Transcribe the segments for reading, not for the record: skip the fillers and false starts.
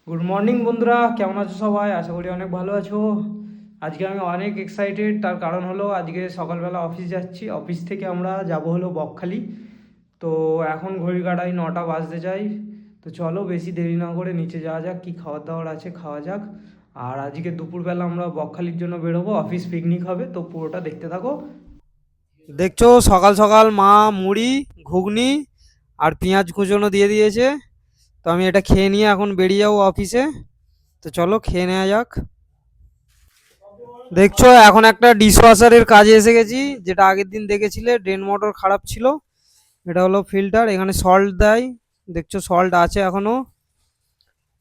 Good morning বন্ধুরা, কেমন আছো সবাই? আশা করি অনেক ভালো আছো। আজকে আমি অনেক এক্সাইটেড, তার কারণ হলো আজকে সকালবেলা অফিস যাচ্ছি। অফিস থেকে আমরা যাব হলো বকখালি। তো এখন ঘড়ি কাটাই 9টা বাজতে চাই। তো চলো বেশি দেরি না করে নিচে যাওয়া যাক, কী খাবার দাবার আছে খাওয়া যাক। আর আজকে দুপুরবেলা আমরা বকখালির জন্য বেরোবো, অফিস পিকনিক হবে, তো পুরোটা দেখতে থাকো। দেখছো সকাল সকাল মা মুড়ি, ঘুগনি আর পেঁয়াজ কুচোনো দিয়ে দিয়েছে। তো আমি এটা খেয়ে নিয়ে এখন বেরিয়ে যাবো অফিসে। তো চলো খেয়ে নেওয়া যাক। দেখছো এখন একটা ডিশওয়াশারের কাজে এসে গেছি, যেটা আগের দিন দেখেছিলে ড্রেন মোটর খারাপ ছিল। এটা হলো ফিল্টার, এখানে সল্ট দেয়। দেখছো সল্ট আছে এখনো।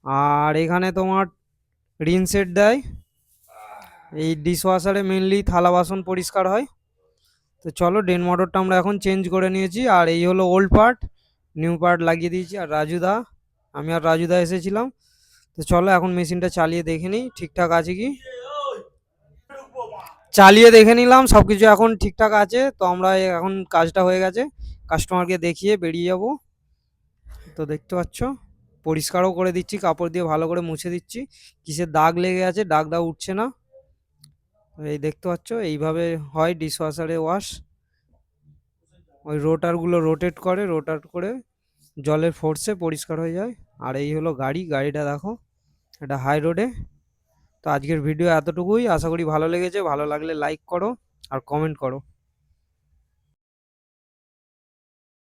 আর এখানে তোমার রিনসেট দেয়। এই ডিশওয়াশারে মেনলি থালা বাসন পরিষ্কার হয়। তো চলো ড্রেন মোটরটা আমরা এখন চেঞ্জ করে নিয়েছি, আর এই হলো ওল্ড পার্ট, নিউ পার্ট লাগিয়ে দিয়েছি। আর রাজুদা, আমি আর রাজুদা এসেছিলাম। তো চলো এখন মেশিনটা চালিয়ে দেখে নিই ঠিকঠাক আছে কি। চালিয়ে দেখে নিলাম, সব কিছু এখন ঠিকঠাক আছে। তো আমরা এখন কাজটা হয়ে গেছে, কাস্টমারকে দেখিয়ে বেরিয়ে যাব। তো দেখতে পাচ্ছ পরিষ্কারও করে দিচ্ছি, কাপড় দিয়ে ভালো করে মুছে দিচ্ছি। কিসের দাগ লেগে আছে, দাগটা উঠছে না। এই দেখতে পাচ্ছ এইভাবে হয় ডিশওয়াশারে ওয়াশ। ওই রোটারগুলো রোটেট করে, রোটাট করে জলের ফোর্সে পরিষ্কার হয়ে যায়। আর এই হলো গাড়িটা দেখো, এটা হাই রোডে। তো আজকের ভিডিও এতটুকুই, আশা করি ভালো লেগেছে। ভালো লাগলে লাইক করো আর কমেন্ট করো।